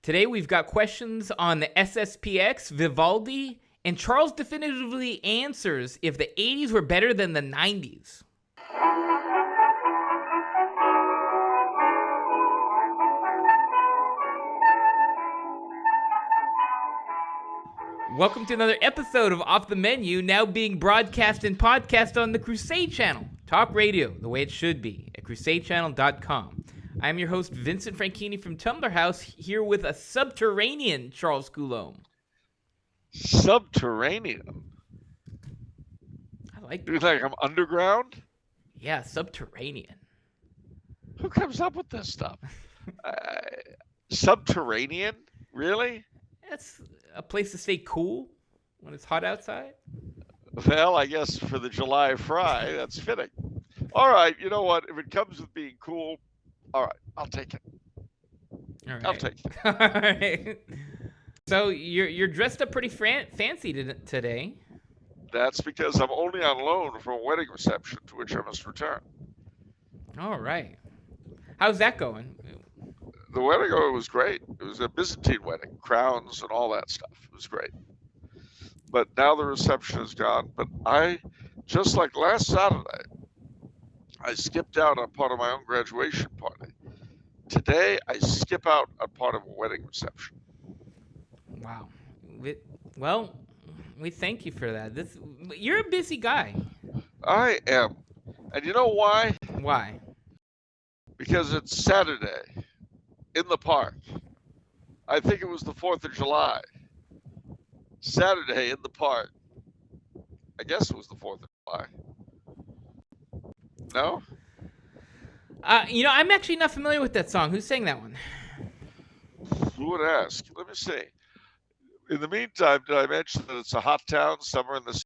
Today we've got questions on the SSPX, Vivaldi, and Charles definitively answers if the 80s were better than the 90s. Welcome to another episode of Off the Menu, now being broadcast and podcast on the Crusade Channel. Talk radio, the way it should be, at crusadechannel.com. I'm your host, Vincent Franchini from Tumblr House, here with a subterranean Charles Coulombe. Subterranean? I like that. You think I'm underground? Yeah, subterranean. Who comes up with this stuff? Subterranean? Really? That's a place to stay cool when it's hot outside. Well, I guess for the July fry, that's fitting. All right, you know what? If it comes with being cool, all right, I'll take it. All right. I'll take it. All right. So you're dressed up pretty fancy today. That's because I'm only on loan from a wedding reception to which I must return. All right. How's that going? The wedding was great. It was a Byzantine wedding, crowns and all that stuff. It was great. But now the reception is gone. But I, just like last Saturday, I skipped out on part of my own graduation party. Today, I skip out on part of a wedding reception. Wow. Well, we thank you for that. You're a busy guy. I am. And you know why? Why? Because it's Saturday in the park. I think it was the 4th of July. Saturday in the park. I guess it was the 4th of July. No? I'm actually not familiar with that song. Who sang that one? Who would ask? Let me see. In the meantime, did I mention that it's a hot town somewhere in the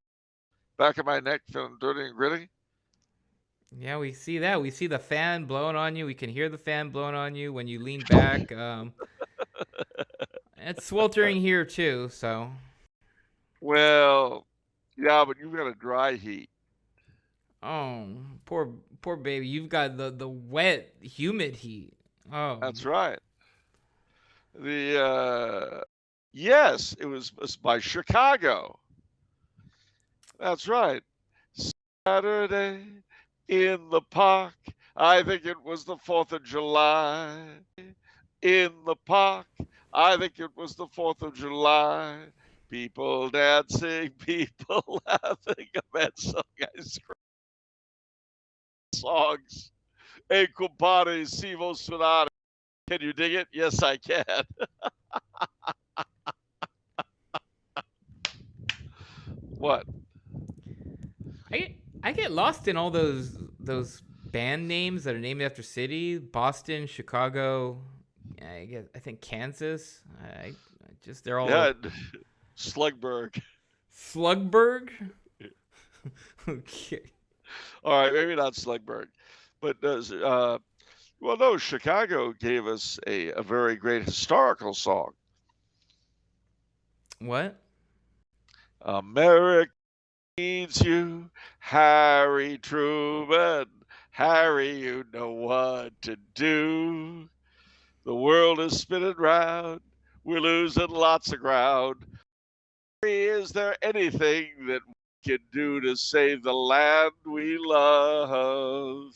back of my neck feeling dirty and gritty? Yeah, we see that. We see the fan blowing on you. We can hear the fan blowing on you when you lean back. It's sweltering here too, so. Well, yeah, but you've got a dry heat. Oh, poor baby. You've got the wet, humid heat. Oh. That's right. Yes, it was by Chicago. That's right. Saturday in the park. I think it was the 4th of July. In the park. I think it was the 4th of July. People dancing, people laughing. A bad song, I scream. Songs. E compare si vo suonare. Can you dig it? Yes, I can. What? I get lost in all those band names that are named after city. Boston, Chicago, I think Kansas. They're all Slugberg. Slugberg? Okay. All right, maybe not Slugberg. But no, Chicago gave us a very great historical song. What? America needs you, Harry Truman. Harry, you know what to do. The world is spinning round. We're losing lots of ground. Is there anything that we can do to save the land we love?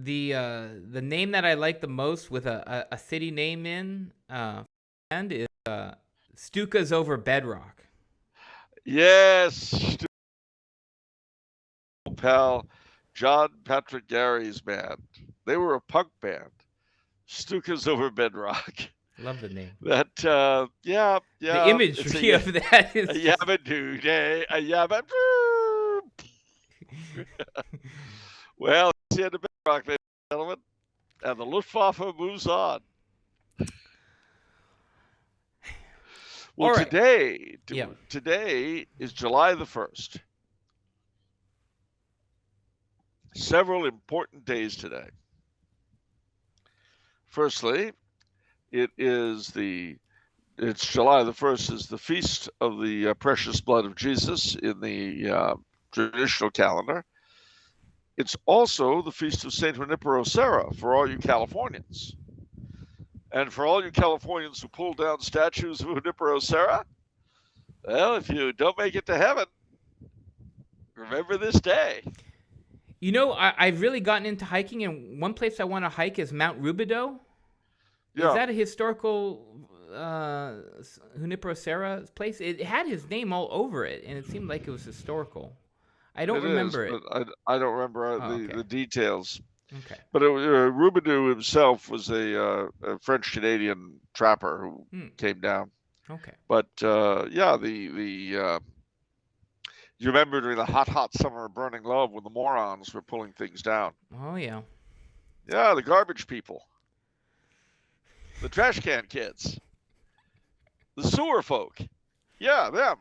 The name that I like the most with a city name in and is Stuka's Over Bedrock. Yes, pal, John Patrick Gary's band. They were a punk band. Stuka's Over Bedrock. Love the name. That yeah. The imagery of that is a yabba-doo day, a yabba-doo. Well, it's the end of Bedrock, ladies and gentlemen, and the Luftwaffe moves on. Well, right. Today is July the 1st. Several important days today. Firstly, it's July the 1st is the feast of the precious blood of Jesus in the traditional calendar. It's also the feast of St. Junipero Serra for all you Californians. And for all you Californians who pull down statues of Junipero Serra, well, if you don't make it to heaven, remember this day. You know, I've really gotten into hiking, and one place I want to hike is Mount Rubidoux. Yeah. Is that a historical Junipero Serra place? It had his name all over it, and it seemed like it was historical. I don't remember it. But I don't remember okay. the details. Okay. But Rubidoux himself was a French-Canadian trapper who came down. Okay. But yeah, you remember during the hot summer of burning love when the morons were pulling things down? Oh yeah. Yeah, the garbage people, the trash can kids, the sewer folk. Yeah, them.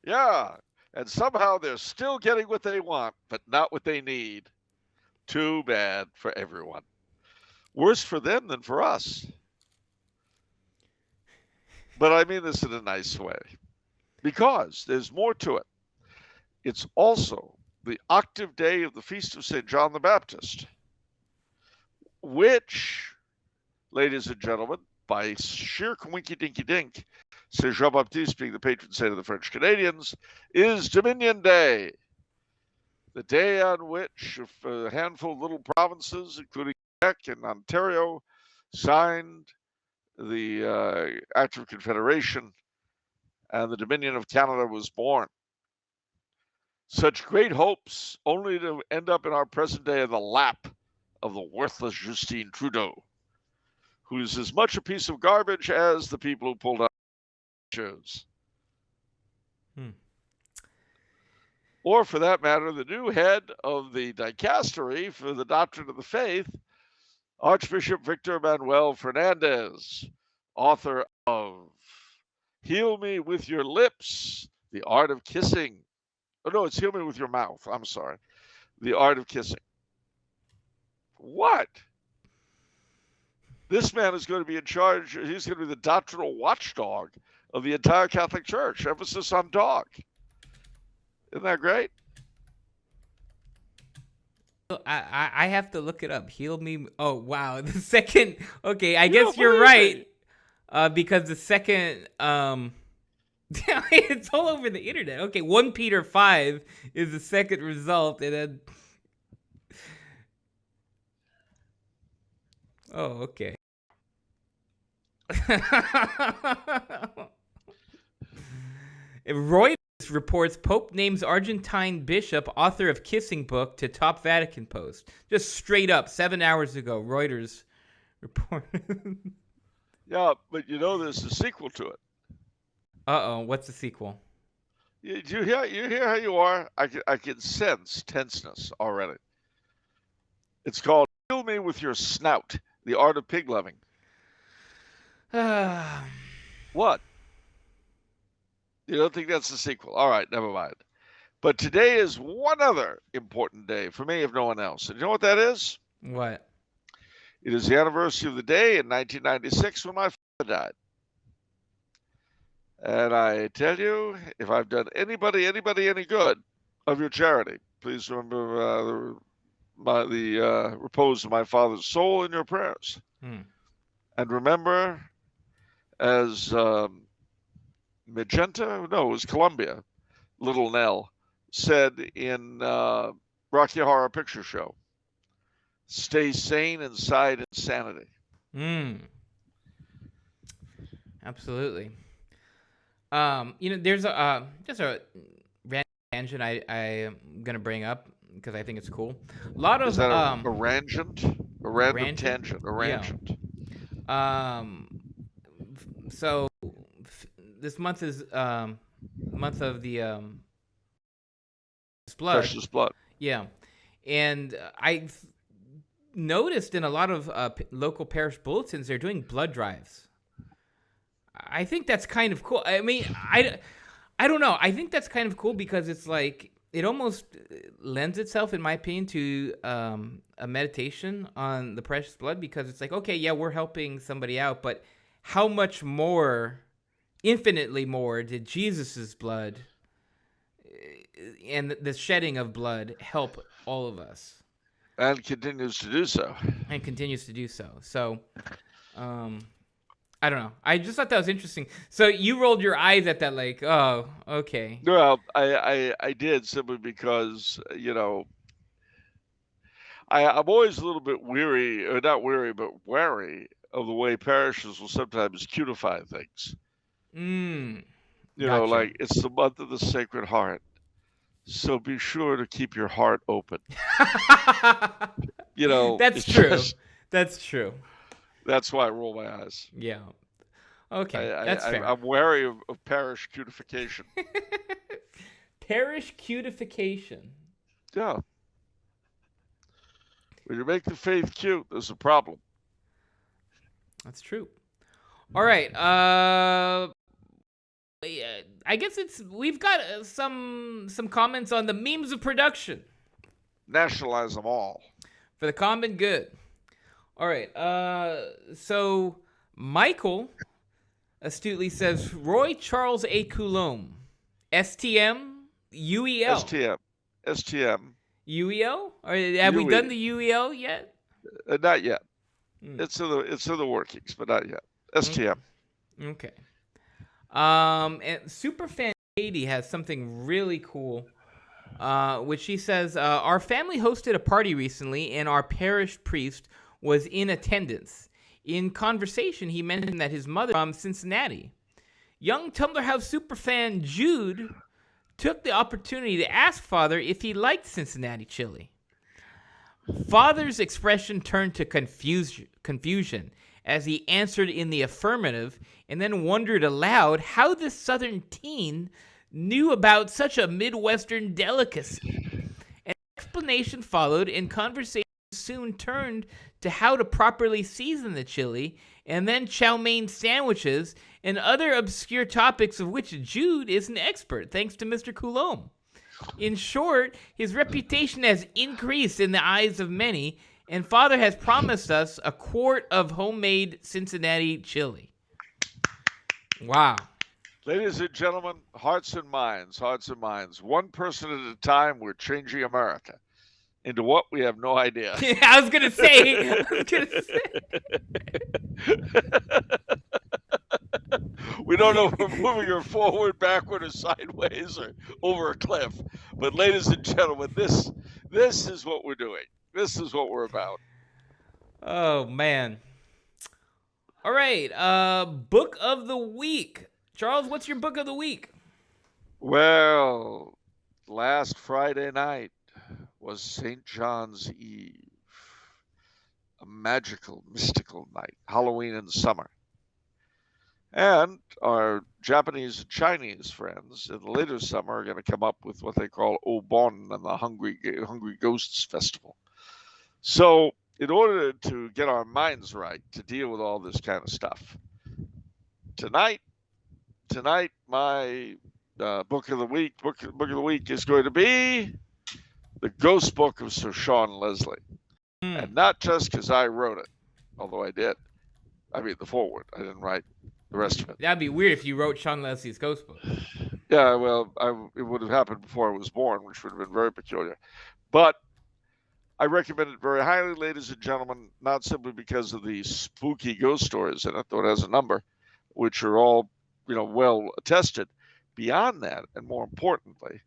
Yeah, and somehow they're still getting what they want, but not what they need. Too bad for everyone. Worse for them than for us. But I mean this in a nice way, because there's more to it. It's also the octave day of the Feast of St. John the Baptist, which, ladies and gentlemen, by sheer coinky-dinky-dink, St. Jean-Baptiste being the patron saint of the French Canadians, is Dominion Day, the day on which a handful of little provinces, including Quebec and Ontario, signed the Act of Confederation, and the Dominion of Canada was born. Such great hopes, only to end up in our present day in the lap of the worthless Justin Trudeau, who's as much a piece of garbage as the people who pulled out shoes. Or, for that matter, the new head of the dicastery for the doctrine of the faith, Archbishop Victor Manuel Fernandez, author of Heal Me With Your Lips, The Art of Kissing. Oh, no, it's Heal Me With Your Mouth. I'm sorry. The Art of Kissing. What? This man is going to be in charge. He's going to be the doctrinal watchdog of the entire Catholic Church. Emphasis on dog. Isn't that great? I have to look it up. Heal me. Oh, wow. The second. Okay, I guess you're right. Because the second. It's all over the internet. Okay, 1 Peter 5 is the second result. And then. Oh, okay. Reuters reports Pope names Argentine bishop author of kissing book to top Vatican post. Just straight up, 7 hours ago, Reuters reported. Yeah, but you know there's a sequel to it. Uh-oh, what's the sequel? You hear how you are? I can sense tenseness already. It's called Heal Me With Your Snout, The Art of Pig Loving. What? You don't think that's the sequel? All right, never mind. But today is one other important day for me, if no one else. And you know what that is? What? It is the anniversary of the day in 1996 when my father died. And I tell you, if I've done anybody any good of your charity, please remember the repose of my father's soul in your prayers. And remember, as Magenta, no, it was Columbia, Little Nell, said in Rocky Horror Picture Show, stay sane inside insanity. Absolutely. There's just a random tangent I'm going to bring up because I think it's cool. A lot of... Is that a rangent? A random tangent? A rangent. Yeah. So this month is month of the blood. Precious blood. Yeah. And I've noticed in a lot of local parish bulletins, they're doing blood drives. I think that's kind of cool. I mean, I don't know. I think that's kind of cool because it's like, it almost lends itself, in my opinion, to a meditation on the precious blood, because it's like, okay, yeah, we're helping somebody out, but how much more, infinitely more, did Jesus's blood and the shedding of blood help all of us? And continues to do so. And continues to do so. So, I don't know. I just thought that was interesting. So you rolled your eyes at that, like, oh, okay. Well, I did simply because, I'm always a little bit weary, or not weary, but wary of the way parishes will sometimes cutify things. Gotcha. Like it's the month of the Sacred Heart. So be sure to keep your heart open. That's true. That's true. That's why I roll my eyes. Yeah. Okay, that's fair. I'm wary of parish cutification. Parish cutification. Yeah. When you make the faith cute, there's a problem. That's true. All right. I guess we've got some comments on the memes of production. Nationalize them all. For the common good. All right. So Michael astutely says Roy Charles A. Coulombe. STM? UEL? STM. UEL? Or have we done the UEL yet? Not yet. It's in the workings, but not yet. STM. Okay. And Superfan Katie has something really cool, which she says, our family hosted a party recently, and our parish priest was in attendance. In conversation, he mentioned that his mother from Cincinnati. Young Tumblr House superfan Jude took the opportunity to ask Father if he liked Cincinnati chili. Father's expression turned to confusion as he answered in the affirmative, and then wondered aloud how this southern teen knew about such a Midwestern delicacy. An explanation followed, and conversation soon turned to how to properly season the chili, and then chow mein sandwiches, and other obscure topics of which Jude is an expert, thanks to Mr. Coulombe. In short, his reputation has increased in the eyes of many, and Father has promised us a quart of homemade Cincinnati chili. Wow. Ladies and gentlemen, hearts and minds. One person at a time, we're changing America. Into what? We have no idea. I was going to say. We don't know if we're moving her forward, backward, or sideways, or over a cliff. But ladies and gentlemen, this is what we're doing. This is what we're about. Oh, man. All right. Book of the week. Charles, what's your book of the week? Well, last Friday night was St. John's Eve. A magical, mystical night. Halloween in summer. And our Japanese and Chinese friends in the later summer are going to come up with what they call Obon and the Hungry Ghosts Festival. So in order to get our minds right to deal with all this kind of stuff, tonight my book of the week is going to be The Ghost Book of Sir Sean Leslie. And not just because I wrote it, although I did. I mean, the foreword. I didn't write the rest of it. That'd be weird if you wrote Sean Leslie's Ghost Book. Yeah, well, it would have happened before I was born, which would have been very peculiar. But I recommend it very highly, ladies and gentlemen, not simply because of the spooky ghost stories in it, though it has a number, which are all, well attested. Beyond that, and more importantly,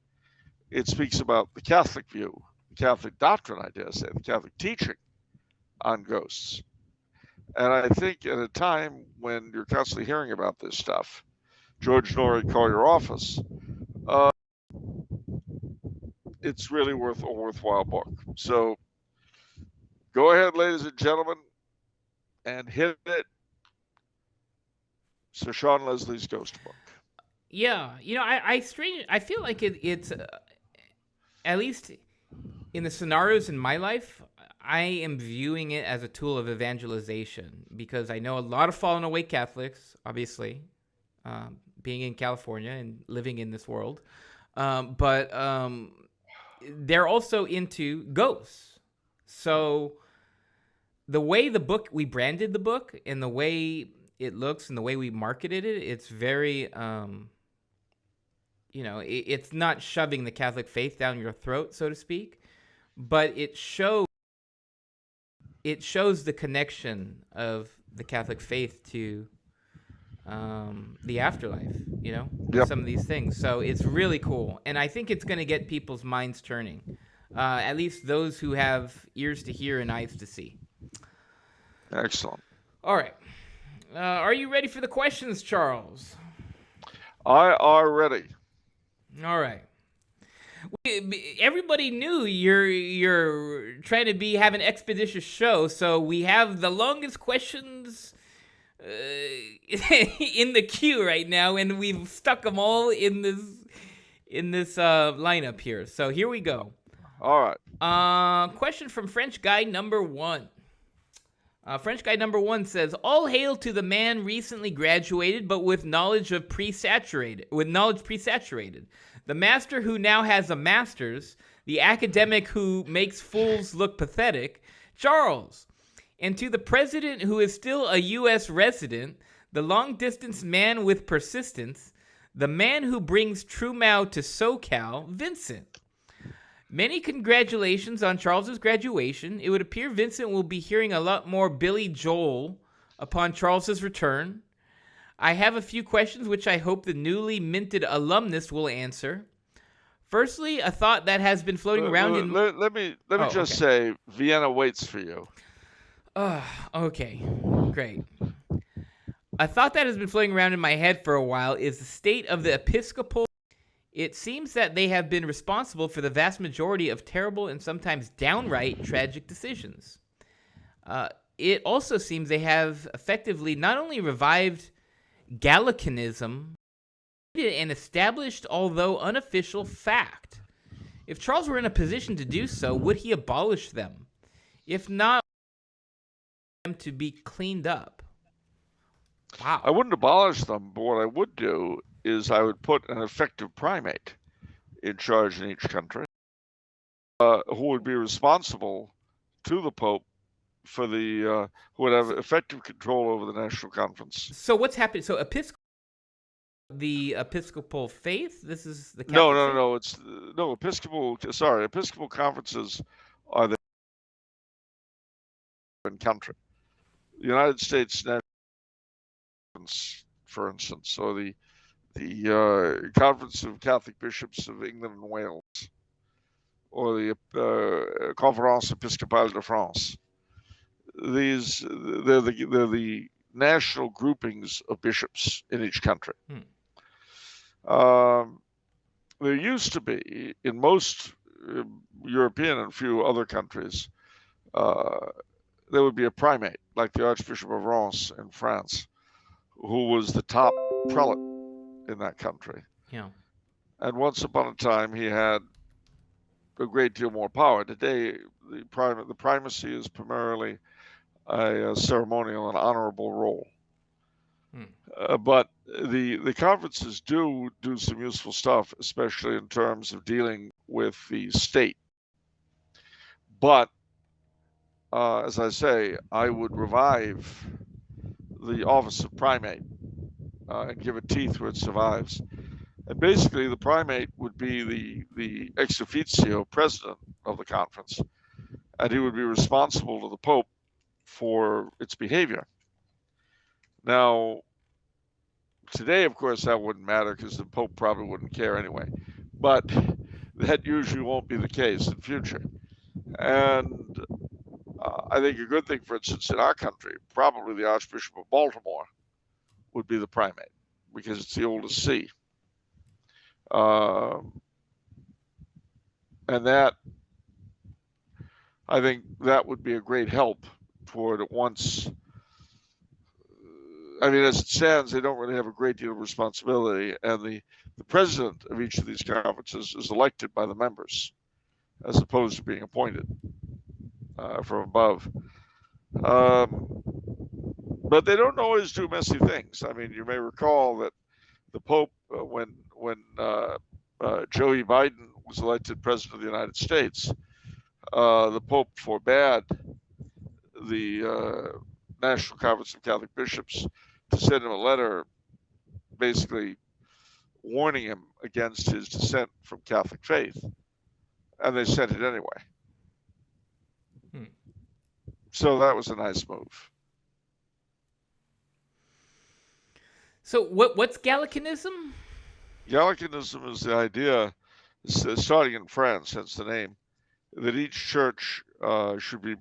it speaks about the Catholic view, the Catholic doctrine, I dare say, the Catholic teaching on ghosts. And I think at a time when you're constantly hearing about this stuff, George Norrie, call your office. It's really a worthwhile book. So go ahead, ladies and gentlemen, and hit it. Sir Sean Leslie's Ghost Book. Yeah, I feel like it's at least in the scenarios in my life, I am viewing it as a tool of evangelization because I know a lot of fallen away Catholics, obviously, being in California and living in this world, but they're also into ghosts. So the way we branded the book and the way it looks and the way we marketed it, it's very, it's not shoving the Catholic faith down your throat, so to speak, but it shows the connection of the Catholic faith to the afterlife, Yep. some of these things. So it's really cool. And I think it's going to get people's minds turning, at least those who have ears to hear and eyes to see. Excellent. All right. Are you ready for the questions, Charles? I are ready. All right. Everybody knew you're trying to have an expeditious show, so we have the longest questions in the queue right now, and we've stuck them all in this lineup here. So here we go. All right. Question from French guy number 1. French guy number 1 says, "All hail to the man recently graduated, but with knowledge presaturated. The master who now has a master's, the academic who makes fools look pathetic, Charles. And to the president who is still a U.S. resident, the long-distance man with persistence, the man who brings True Mao to SoCal, Vincent. Many congratulations on Charles's graduation. It would appear Vincent will be hearing a lot more Billy Joel upon Charles's return. I have a few questions which I hope the newly minted alumnus will answer. Firstly, a thought that has been floating around Let me just say, Vienna waits for you. Okay, great. A thought that has been floating around in my head for a while is the state of the Episcopal. It seems that they have been responsible for the vast majority of terrible and sometimes downright tragic decisions. It also seems they have effectively not only revived Gallicanism, an established, although unofficial, fact. If Charles were in a position to do so, would he abolish them? If not, them to be cleaned up. Wow. I wouldn't abolish them, but what I would do is I would put an effective primate in charge in each country, who would be responsible to the Pope for who would have effective control over the national conference. So what's happening? So the Episcopal faith? This is the Catholic faith? Episcopal conferences are the country. The United States national conference, for instance, or the Conference of Catholic Bishops of England and Wales, or the Conférence Episcopale de France. They're the national groupings of bishops in each country. There used to be, in most European and few other countries, there would be a primate, like the Archbishop of Reims in France, who was the top prelate in that country. Yeah. And once upon a time, he had a great deal more power. Today, the primacy is primarily a ceremonial and honorable role. But the conferences do some useful stuff, especially in terms of dealing with the state. But as I say, I would revive the office of primate and give it teeth where it survives. And basically, the primate would be the ex officio president of the conference, and he would be responsible to the Pope for its behavior. Now, today, of course, that wouldn't matter because the Pope probably wouldn't care anyway. But that usually won't be the case in future. And I think a good thing, for instance, in our country, probably the Archbishop of Baltimore would be the primate because it's the oldest see. And that, I think that would be a great help toward it once. I mean, as it stands, they don't really have a great deal of responsibility, and the president of each of these conferences is elected by the members, as opposed to being appointed from above. But they don't always do messy things. I mean, you may recall that the Pope, when Joe Biden was elected president of the United States, the Pope forbade the National Conference of Catholic Bishops to send him a letter basically warning him against his dissent from Catholic faith. And they sent it anyway. So that was a nice move. So what's Gallicanism? Gallicanism is the idea, starting in France, hence the name, that each church should be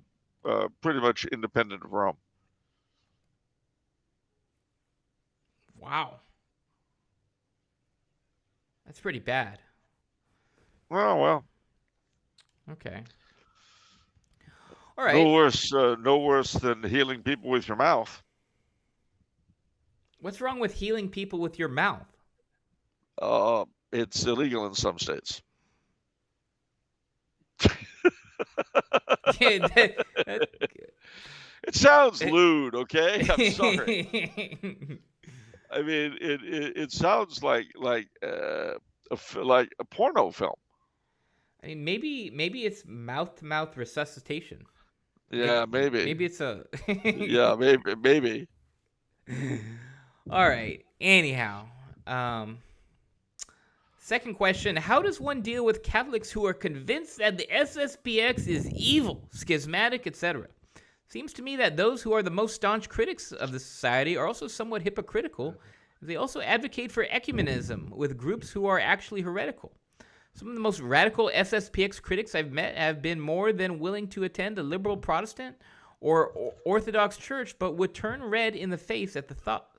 pretty much independent of Rome. Wow. That's pretty bad. Well. Okay. All right. No worse than healing people with your mouth. What's wrong with healing people with your mouth? It's illegal in some states. It sounds lewd, okay? I'm sorry. I mean, it sounds like a porno film. I mean, maybe it's mouth-to-mouth resuscitation. Yeah, maybe. Maybe it's a. Yeah, maybe. All right. Anyhow, second question: how does one deal with Catholics who are convinced that the SSPX is evil, schismatic, etc.? Seems to me that those who are the most staunch critics of the society are also somewhat hypocritical. They also advocate for ecumenism with groups who are actually heretical. Some of the most radical SSPX critics I've met have been more than willing to attend a liberal Protestant or Orthodox church, but would turn red in the face at the thought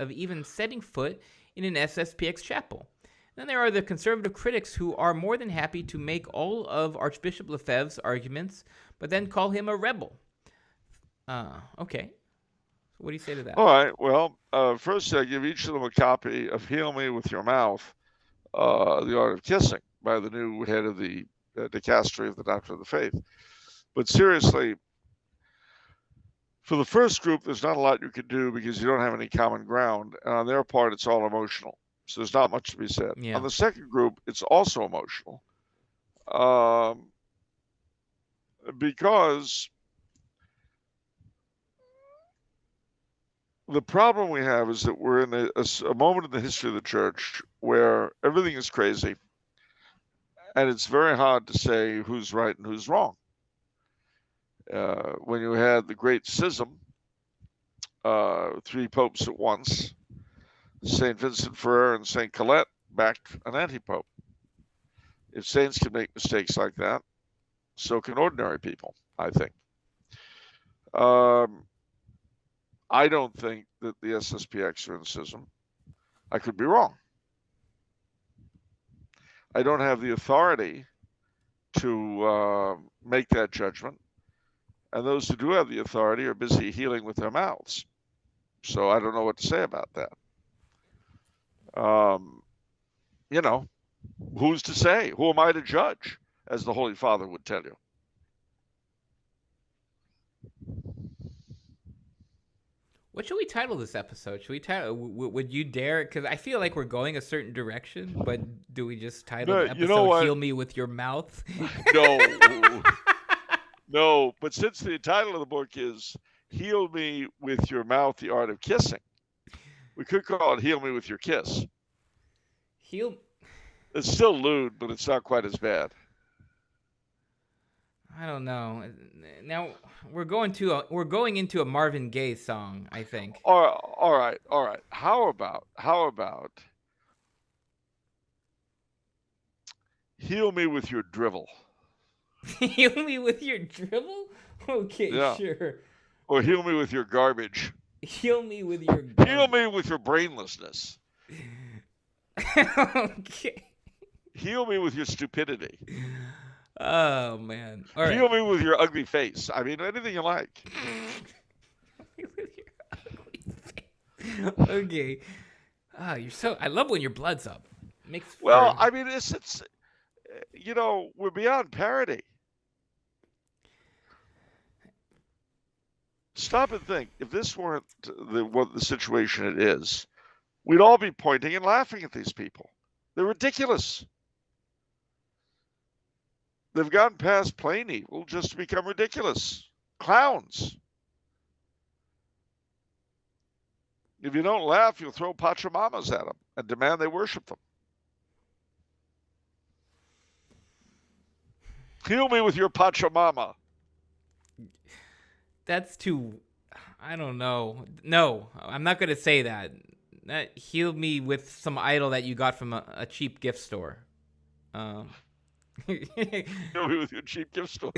of even setting foot in an SSPX chapel. Then there are the conservative critics who are more than happy to make all of Archbishop Lefebvre's arguments, but then call him a rebel. Okay. So what do you say to that? All right. Well, first I give each of them a copy of Heal Me With Your Mouth, The Art of Kissing, by the new head of the dicastery of the Doctrine of the Faith. But seriously, for the first group, there's not a lot you can do because you don't have any common ground. And on their part, it's all emotional. So there's not much to be said. Yeah. On the second group, it's also emotional. Because the problem we have is that we're in a moment in the history of the church where everything is crazy. And it's very hard to say who's right and who's wrong. When you had the great schism, 3 popes at once, St. Vincent Ferrer and St. Colette backed an anti-pope. If saints can make mistakes like that, so can ordinary people, I think. I don't think that the SSPX are in schism. I could be wrong. I don't have the authority to make that judgment. And those who do have the authority are busy healing with their mouths. So I don't know what to say about that. Who's to say? Who am I to judge, as the Holy Father would tell you? What should we title this episode? Should we title? Would you dare? Because I feel like we're going a certain direction, but do we just title the episode "Heal Me with Your Mouth"? No, no. But since the title of the book is "Heal Me with Your Mouth: The Art of Kissing," we could call it "Heal Me with Your Kiss." It's still lewd, but it's not quite as bad. I don't know. Now we're going into a Marvin Gaye song, I think. All right. How about heal me with your drivel? Heal me with your drivel? Okay, yeah. Sure. Or heal me with your garbage. Heal me with your Heal me with your brainlessness. Okay. Heal me with your stupidity. Oh, man. All right. Heal me with your ugly face. I mean, anything you like. With your ugly face. Okay. I love when your blood's up. I mean, it's we're beyond parody. Stop and think. If this weren't the situation it is, we'd all be pointing and laughing at these people. They're ridiculous. They've gone past plain evil just to become ridiculous. Clowns. If you don't laugh, you'll throw pachamamas at them and demand they worship them. Heal me with your pachamama. That's too... I don't know. No, I'm not going to say that. Heal me with some idol that you got from a cheap gift store. Heal me with your cheap gift store.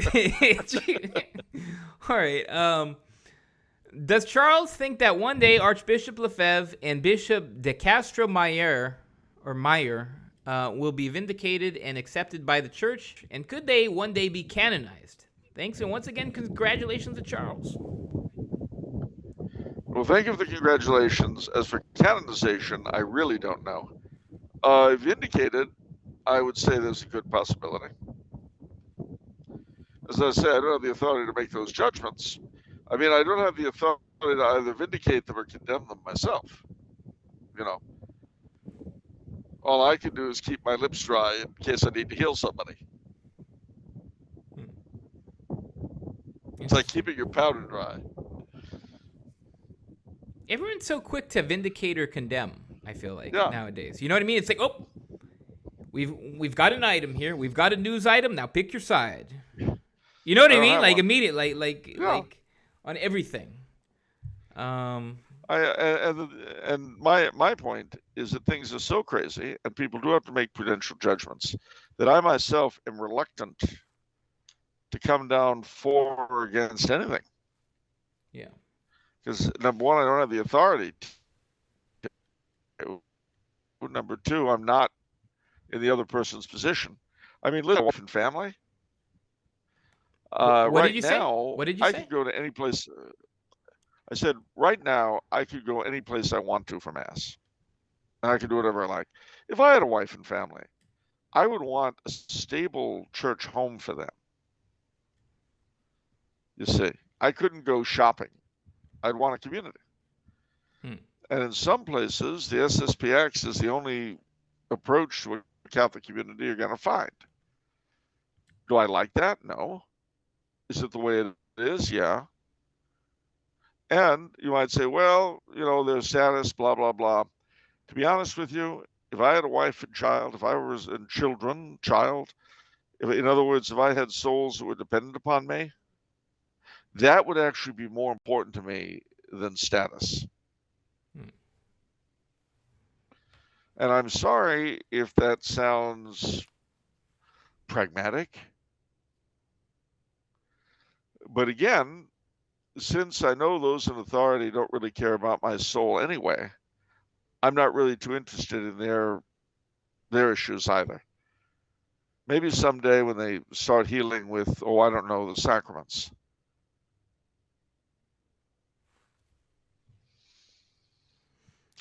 All right. Does Charles think that one day Archbishop Lefebvre and Bishop de Castro Meyer will be vindicated and accepted by the church? And could they one day be canonized? Thanks, and once again, congratulations to Charles. Well, thank you for the congratulations. As for canonization, I really don't know. Vindicated, I would say there's a good possibility. As I say, I don't have the authority to make those judgments. I mean, I don't have the authority to either vindicate them or condemn them myself. You know, all I can do is keep my lips dry in case I need to heal somebody. It's like keeping your powder dry. Everyone's so quick to vindicate or condemn, I feel like, nowadays. You know what I mean? It's like, oh, we've got an item here. We've got a news item. Now pick your side. You know what I mean? Like, immediate, like on everything. And my point is that things are so crazy, and people do have to make prudential judgments, that I myself am reluctant to come down for or against anything. Yeah. Because number one, I don't have the authority. Number two, I'm not in the other person's position. I mean, listen, wife and family. What did you say? What did you say? I could go to any place. I said, right now, I could go any place I want to for Mass. And I could do whatever I like. If I had a wife and family, I would want a stable church home for them. You see, I couldn't go shopping. I'd want a community. And in some places, the SSPX is the only approach to a Catholic community you're going to find. Do I like that? No. Is it the way it is? Yeah. And you might say, well, you know, their status, blah, blah, blah. To be honest with you, if I had a wife and child, if I was in child, in other words, if I had souls that were dependent upon me, that would actually be more important to me than status. And I'm sorry if that sounds pragmatic. But again, since I know those in authority don't really care about my soul anyway, I'm not really too interested in their issues either. Maybe someday when they start healing with, the sacraments.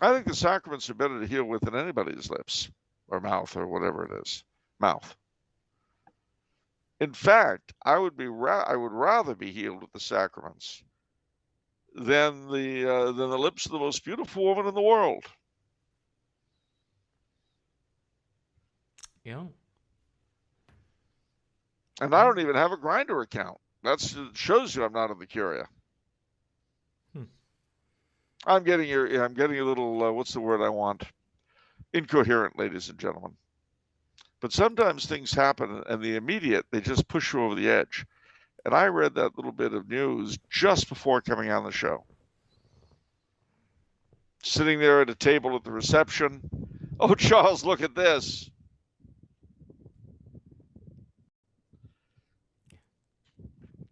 I think the sacraments are better to heal with than anybody's lips or mouth or whatever it is. Mouth. In fact, I would rather be healed with the sacraments than the lips of the most beautiful woman in the world. Yeah. And I don't even have a Grindr account. That shows you I'm not in the curia. I'm getting a little, what's the word I want? Incoherent, ladies and gentlemen. But sometimes things happen and the immediate, they just push you over the edge. And I read that little bit of news just before coming on the show. Sitting there at a table at the reception. Oh, Charles, look at this.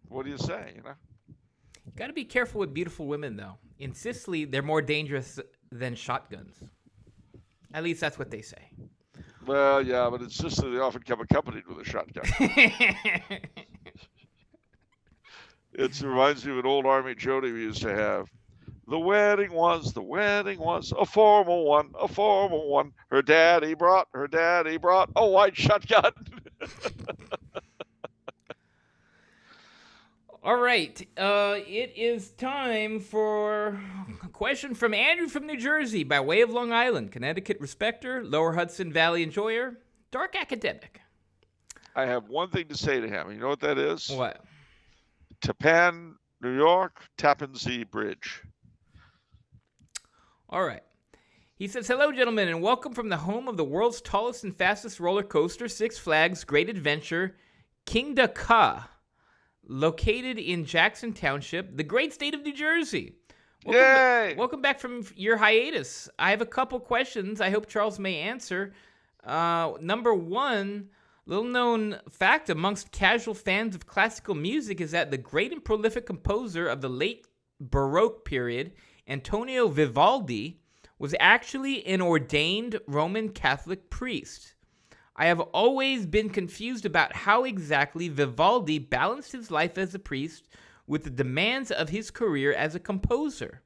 What do you say, you know? You got to be careful with beautiful women, though. In Sicily, they're more dangerous than shotguns. At least that's what they say. Well, yeah, but in Sicily, they often come accompanied with a shotgun. It reminds me of an old army Jody we used to have. The wedding was a formal one. Her daddy brought a white shotgun. All right. It is time for a question from Andrew from New Jersey by way of Long Island, Connecticut respecter, Lower Hudson Valley enjoyer, dark academic. I have one thing to say to him. You know what that is? What? Tappan, New York, Tappan Zee Bridge. All right. He says, hello, gentlemen, and welcome from the home of the world's tallest and fastest roller coaster, Six Flags Great Adventure, Kingda Ka, located in Jackson Township, the great state of New Jersey. Yay! Welcome back from your hiatus. I have a couple questions I hope Charles may answer. Number one, little known fact amongst casual fans of classical music is that the great and prolific composer of the late Baroque period, Antonio Vivaldi, was actually an ordained Roman Catholic priest. I have always been confused about how exactly Vivaldi balanced his life as a priest with the demands of his career as a composer.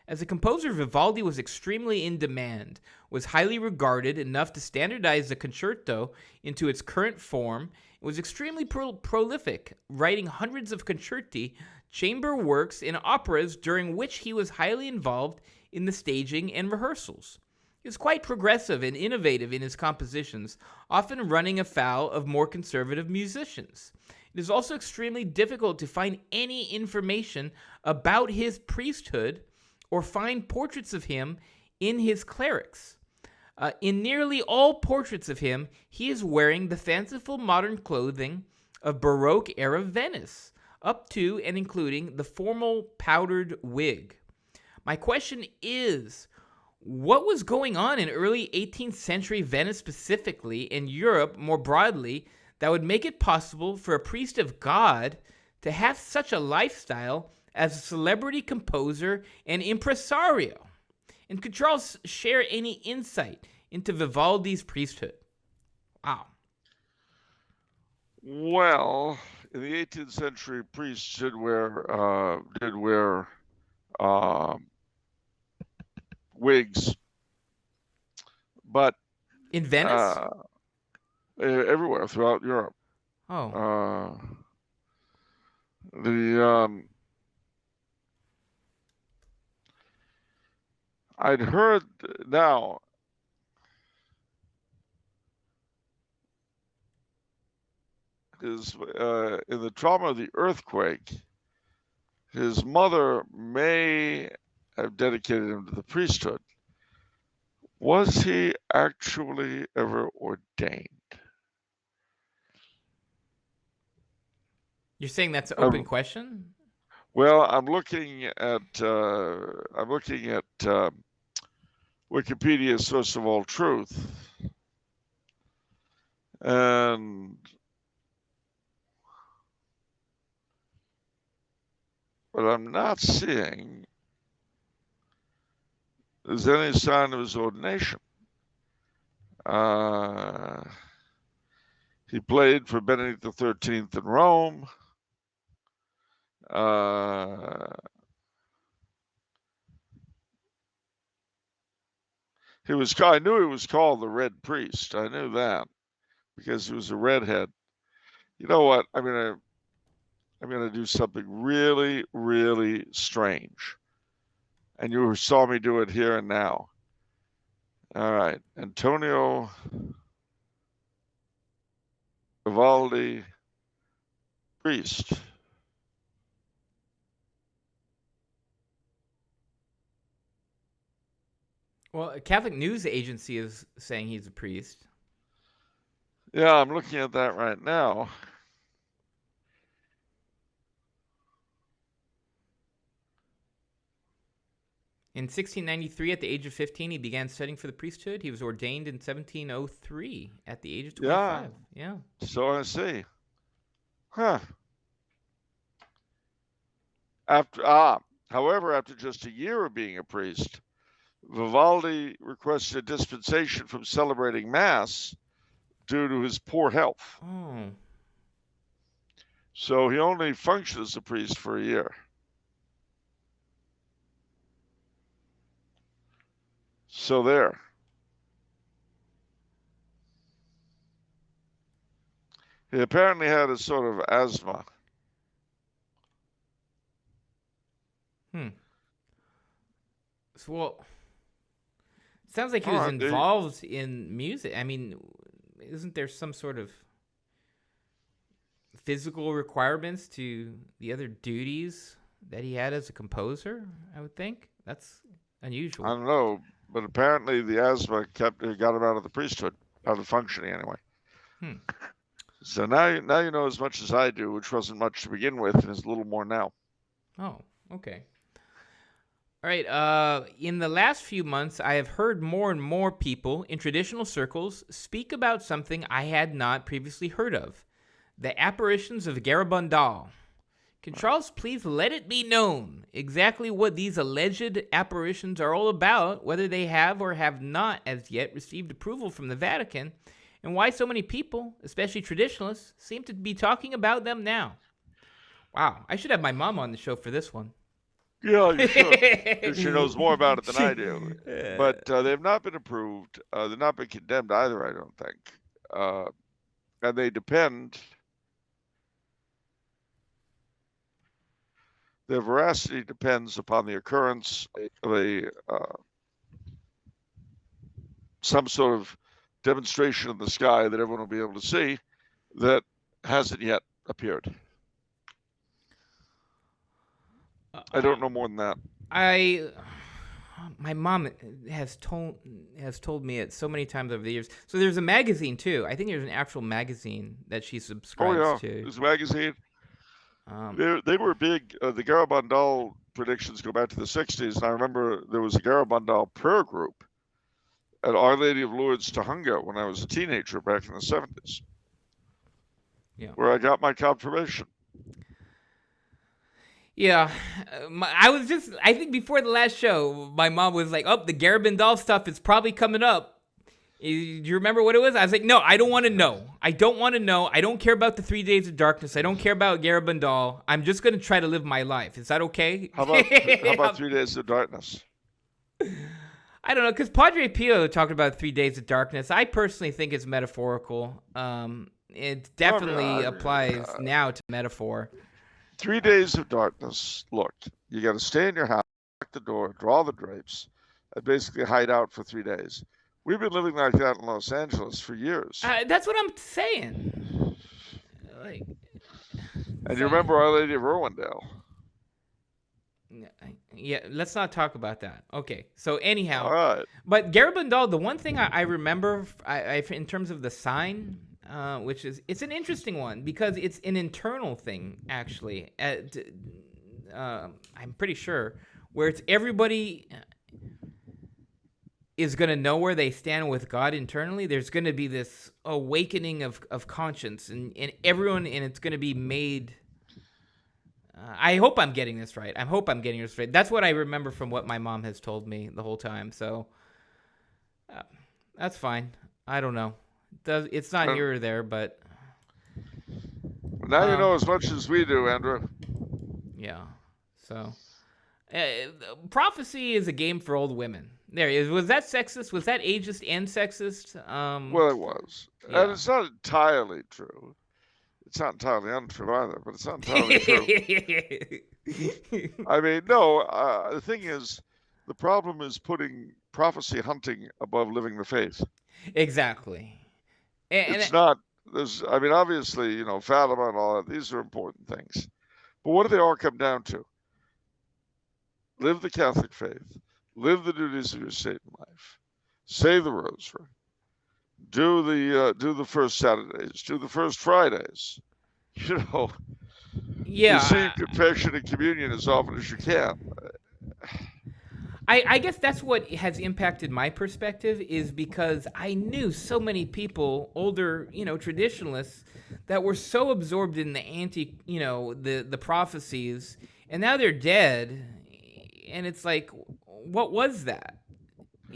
As a composer, Vivaldi was extremely in demand, was highly regarded enough to standardize the concerto into its current form, and was extremely prolific, writing hundreds of concerti, chamber works, and operas during which he was highly involved in the staging and rehearsals. He was quite progressive and innovative in his compositions, often running afoul of more conservative musicians. It is also extremely difficult to find any information about his priesthood or find portraits of him in his clerics. In nearly all portraits of him, he is wearing the fanciful modern clothing of Baroque-era Venice, up to and including the formal powdered wig. My question is, what was going on in early 18th century Venice specifically, and Europe more broadly, that would make it possible for a priest of God to have such a lifestyle as a celebrity composer and impresario? And could Charles share any insight into Vivaldi's priesthood? Wow. Well, in the 18th century, priests did wear wigs, but In Venice? everywhere throughout Europe. Oh. I'd heard now. His in the trauma of the earthquake, his mother may have dedicated him to the priesthood. Was he actually ever ordained? You're saying that's an open question? Well, I'm looking at Wikipedia, source of all truth, and but I'm not seeing there's any sign of his ordination. He played for Benedict XIII in Rome. I knew he was called the Red Priest. I knew that because he was a redhead. You know what? I'm gonna do something really, really strange. And you saw me do it here and now. All right. Antonio Vivaldi, priest. Well, a Catholic news agency is saying he's a priest. Yeah, I'm looking at that right now. In 1693, at the age of 15, he began studying for the priesthood. He was ordained in 1703 at the age of 25. Yeah. So I see. Huh. However, after just a year of being a priest, Vivaldi requested a dispensation from celebrating Mass due to his poor health. Oh. So he only functioned as a priest for a year. So there. He apparently had a sort of asthma. So, well, it sounds like he was involved in music. I mean, isn't there some sort of physical requirements to the other duties that he had as a composer? I would think that's unusual. I don't know, but apparently the asthma got him out of the priesthood, out of functioning anyway. So now you know as much as I do, which wasn't much to begin with, and is a little more now. Oh, okay. All right. In the last few months, I have heard more and more people in traditional circles speak about something I had not previously heard of: the apparitions of Garabandal. Can Charles please let it be known exactly what these alleged apparitions are all about, whether they have or have not as yet received approval from the Vatican, and why so many people, especially traditionalists, seem to be talking about them now? Wow, I should have my mom on the show for this one. Yeah, you should. She knows more about it than I do. But they've not been approved. They've not been condemned either, I don't think. And they depend... Their veracity depends upon the occurrence of some sort of demonstration in the sky that everyone will be able to see that hasn't yet appeared. I don't know more than that. My mom has told me it so many times over the years. So there's a magazine too. I think there's an actual magazine that she subscribes to. There's a magazine. They were big. The Garabandal predictions go back to the 60s, and I remember there was a Garabandal prayer group at Our Lady of Lourdes, Tahunga, when I was a teenager back in the 70s. Yeah. Where I got my confirmation. Yeah, I think before the last show, my mom was like, "Oh, the Garabandal stuff is probably coming up." Do you remember what it was? I was like, no, I don't want to know. I don't want to know. I don't care about the 3 days of darkness. I don't care about Garabandal. I'm just going to try to live my life. Is that okay? How about 3 days of darkness? I don't know, because Padre Pio talked about 3 days of darkness. I personally think it's metaphorical. It definitely applies now to metaphor. 3 days of darkness. Look, you got to stay in your house, lock the door, draw the drapes, and basically hide out for 3 days. We've been living like that in Los Angeles for years. That's what I'm saying. And you remember Our Lady of Irwindale. Yeah, let's not talk about that. Okay, so anyhow. All right. But Garabandal, the one thing I remember in terms of the sign, which is, it's an interesting one because it's an internal thing, actually. I'm pretty sure, where it's everybody is going to know where they stand with God internally. There's going to be this awakening of conscience, and everyone, and it's going to be made... I hope I'm getting this right. That's what I remember from what my mom has told me the whole time, so that's fine. I don't know. It's not here or there, but... Now you know as much as we do, Andrew. Yeah, so... prophecy is a game for old women. Was that sexist? Was that ageist and sexist? Well, it was. Yeah. And it's not entirely true. It's not entirely untrue either, but it's not entirely true. I mean, no, the thing is, the problem is putting prophecy hunting above living the faith. Exactly. It's not, obviously, Fatima and all that, these are important things. But what do they all come down to? Live the Catholic faith. Live the duties of your Satan life. Say the rosary. Do the first Saturdays. Do the first Fridays. Yeah. You say confession and communion as often as you can. I guess that's what has impacted my perspective, is because I knew so many people, older, traditionalists, that were so absorbed in the prophecies, and now they're dead. And it's like, what was that?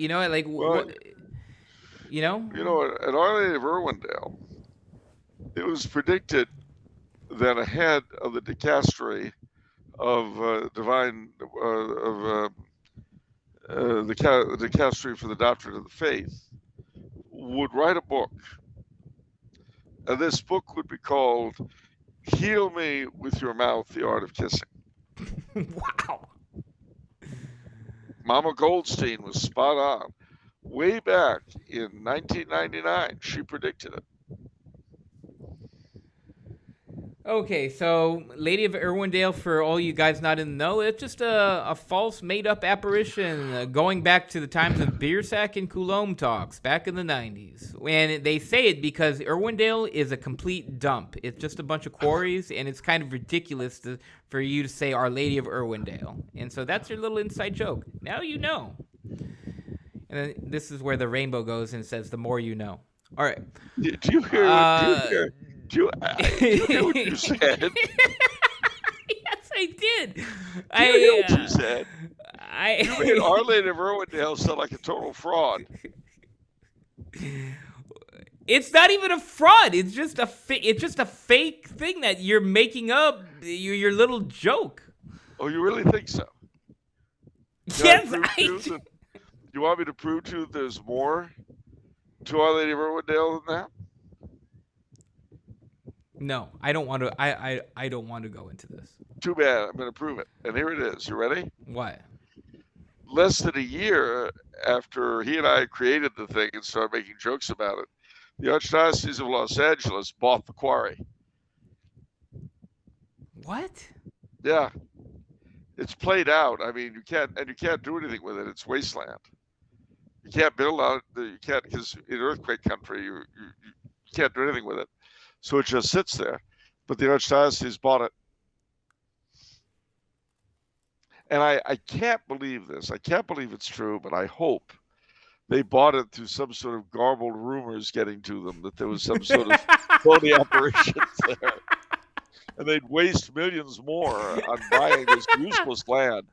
At Our Lady of Irwindale, it was predicted that a head of the dicastery of the dicastery for the doctrine of the faith would write a book, and this book would be called "Heal Me with Your Mouth: The Art of Kissing." Wow. Mama Goldstein was spot on. Way back in 1999, she predicted it. Okay, so Lady of Irwindale, for all you guys not in the know, it's just a false, made-up apparition going back to the times of Biersack and Coulombe talks back in the 90s. And they say it because Irwindale is a complete dump. It's just a bunch of quarries, and it's kind of ridiculous for you to say Our Lady of Irwindale. And so that's your little inside joke. Now you know. And then this is where the rainbow goes and says, the more you know. All right. Do you hear? Do you hear what you said? Yes, I did. Do you hear what you said? You made Our Lady of Irwindale sound like a total fraud. It's not even a fraud. It's just a fake thing that you're making up. Your little joke. Oh, you really think so? Yes, You want me to prove to you that there's more to Our Lady of Irwindale than that? No, I don't want to. I don't want to go into this. Too bad. I'm going to prove it. And here it is. You ready? What? Less than a year after he and I created the thing and started making jokes about it, the Archdiocese of Los Angeles bought the quarry. What? Yeah. It's played out. I mean, you can't do anything with it. It's wasteland. You can't build on it. You can't, because in earthquake country, you can't do anything with it. So it just sits there. But the Archdiocese bought it. And I can't believe this. I can't believe it's true, but I hope they bought it through some sort of garbled rumors getting to them that there was some sort of phony apparitions there. And they'd waste millions more on buying this useless land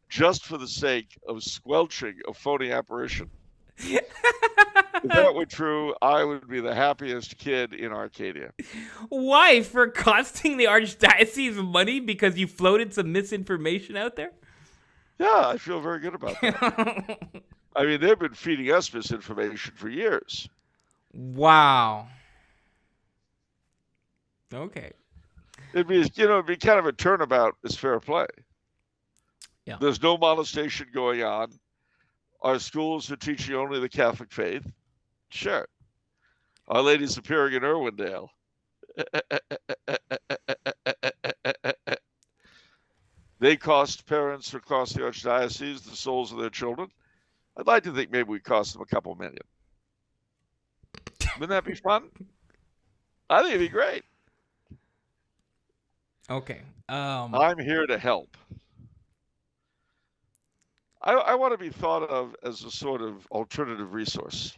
just for the sake of squelching a phony apparition. If that were true, I would be the happiest kid in Arcadia. Why? For costing the Archdiocese money because you floated some misinformation out there? Yeah, I feel very good about that. I mean, they've been feeding us misinformation for years. Wow. Okay. It'd be kind of a turnabout as fair play. Yeah. There's no molestation going on. Our schools are teaching only the Catholic faith. Sure. Our Lady's appearing in Irwindale. They cost parents across the Archdiocese the souls of their children. I'd like to think maybe we cost them a couple million. Wouldn't that be fun? I think it'd be great. Okay. I'm here to help. I want to be thought of as a sort of alternative resource.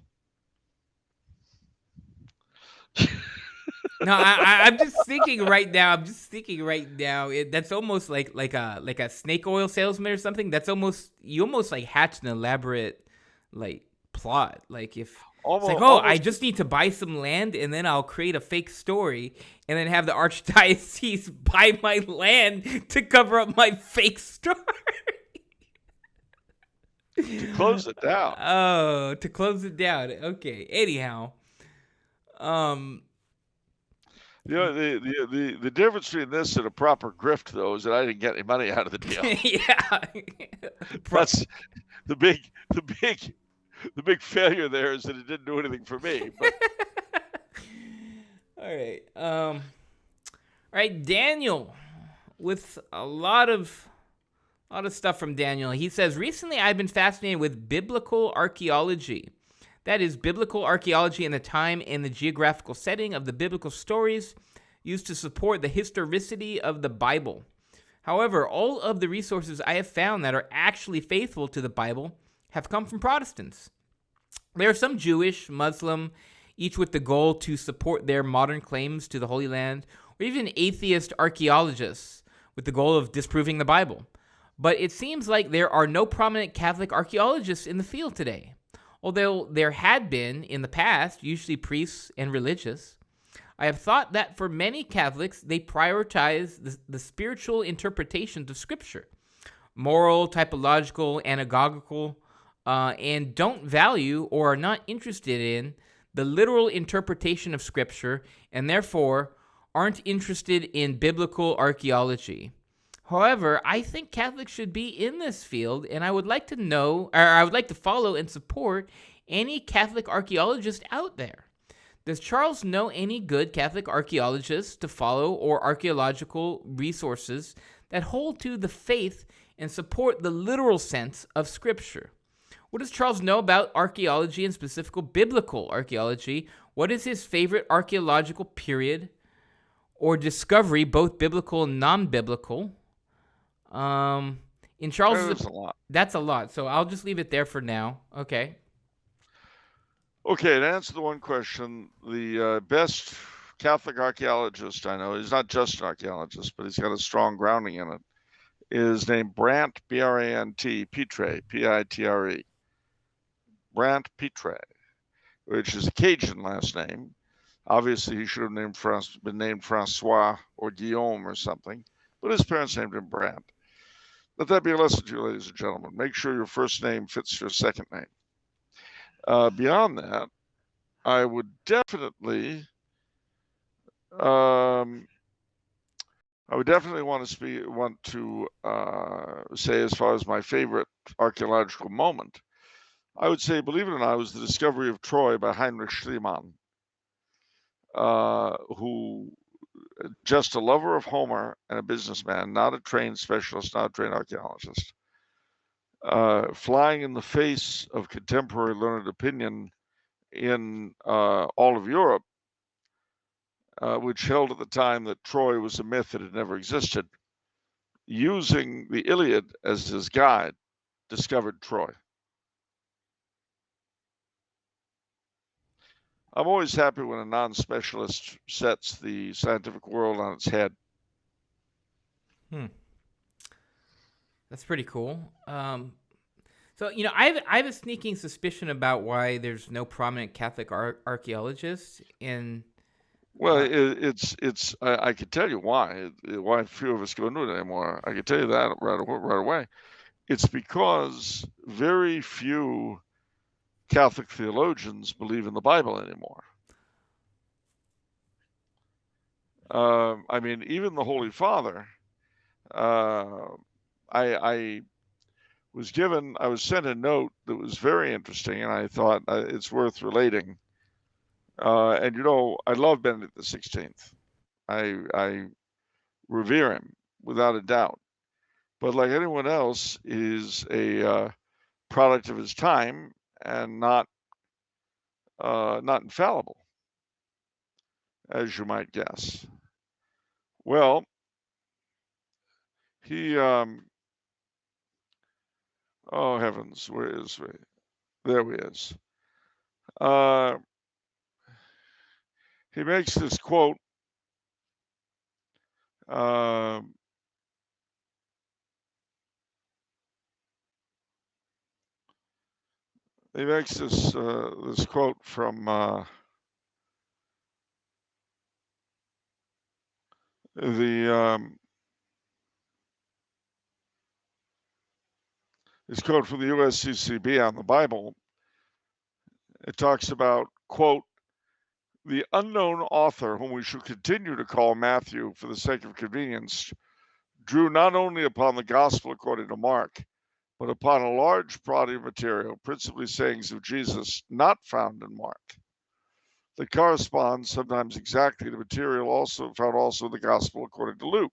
No, I'm just thinking right now. That's almost like a snake oil salesman or something. That's almost like hatched an elaborate like plot. Like if it's like, I just need to buy some land and then I'll create a fake story and then have the Archdiocese buy my land to cover up my fake story. To close it down. Oh, to close it down. Okay. Anyhow, the difference between this and a proper grift, though, is that I didn't get any money out of the deal. Yeah. That's the big failure there is that it didn't do anything for me. But. All right. All right, Daniel, with a lot of stuff from Daniel. He says, recently I've been fascinated with biblical archaeology. That is, biblical archaeology in the time and the geographical setting of the biblical stories used to support the historicity of the Bible. However, all of the resources I have found that are actually faithful to the Bible have come from Protestants. There are some Jewish, Muslim, each with the goal to support their modern claims to the Holy Land, or even atheist archaeologists with the goal of disproving the Bible. But it seems like there are no prominent Catholic archaeologists in the field today. Although there had been in the past, usually priests and religious, I have thought that for many Catholics, they prioritize the spiritual interpretations of Scripture, moral, typological, anagogical, and don't value or are not interested in the literal interpretation of Scripture, and therefore aren't interested in biblical archaeology. However, I think Catholics should be in this field, and I would like to follow and support any Catholic archaeologist out there. Does Charles know any good Catholic archaeologists to follow or archaeological resources that hold to the faith and support the literal sense of Scripture? What does Charles know about archaeology and specifically biblical archaeology? What is his favorite archaeological period or discovery, both biblical and non-biblical? In Charles, That's a lot. That's a lot. So I'll just leave it there for now. Okay. Okay, to answer the one question, the best Catholic archaeologist I know, he's not just an archaeologist, but he's got a strong grounding in it, is named Brant, B-R-A-N-T, Pitre, P-I-T-R-E. Brant Pitre, which is a Cajun last name. Obviously, he should have been named Francois or Guillaume or something, but his parents named him Brant. Let that be a lesson to you, ladies and gentlemen. Make sure your first name fits your second name. Beyond that, I would definitely want to say, as far as my favorite archaeological moment, I would say, believe it or not, it was the discovery of Troy by Heinrich Schliemann, who just a lover of Homer and a businessman, not a trained specialist, not a trained archaeologist, flying in the face of contemporary learned opinion in all of Europe, which held at the time that Troy was a myth that had never existed, using the Iliad as his guide, discovered Troy. I'm always happy when a non-specialist sets the scientific world on its head. That's pretty cool. So, I have a sneaking suspicion about why there's no prominent Catholic archaeologists in. Well, I can tell you why few of us go into it anymore. I can tell you that right away. It's because very few Catholic theologians believe in the Bible anymore. I mean, even the Holy Father, I was sent a note that was very interesting, and I thought it's worth relating. And I love Benedict XVI. I revere him without a doubt. But like anyone else, is a product of his time and not infallible, as you might guess. Well, he oh heavens, where is he? There he is. He makes this quote. He makes this quote from this quote from the USCCB on the Bible. It talks about, quote, the unknown author, whom we should continue to call Matthew for the sake of convenience, drew not only upon the gospel according to Mark, but upon a large body of material, principally sayings of Jesus not found in Mark, that corresponds sometimes exactly to material found in the gospel according to Luke.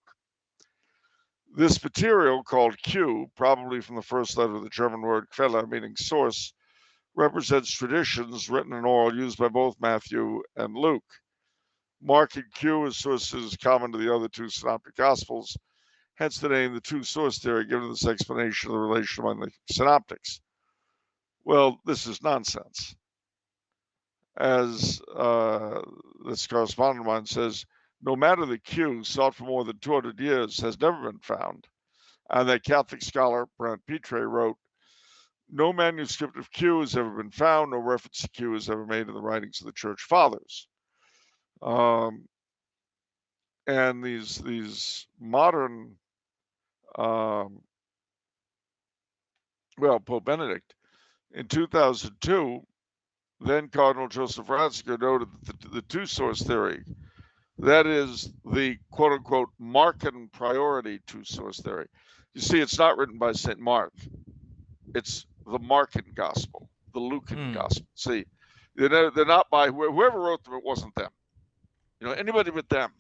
This material, called Q, probably from the first letter of the German word Quelle, meaning source, represents traditions written and oral used by both Matthew and Luke. Mark and Q as sources common to the other two synoptic gospels, hence the name, the two-source theory, given this explanation of the relation among the synoptics. Well, this is nonsense. As this correspondent of mine says, no matter the Q, sought for more than 200 years, has never been found. And that Catholic scholar, Brant Pitre, wrote, no manuscript of Q has ever been found, no reference to Q is ever made in the writings of the Church Fathers. And these modern, Pope Benedict, in 2002, then Cardinal Joseph Ratzinger noted that the two-source theory, that is the quote-unquote Markan priority two-source theory. You see, it's not written by St. Mark. It's the Markan gospel, the Lucan gospel. See, They're not by whoever wrote them. It wasn't them. Anybody but them.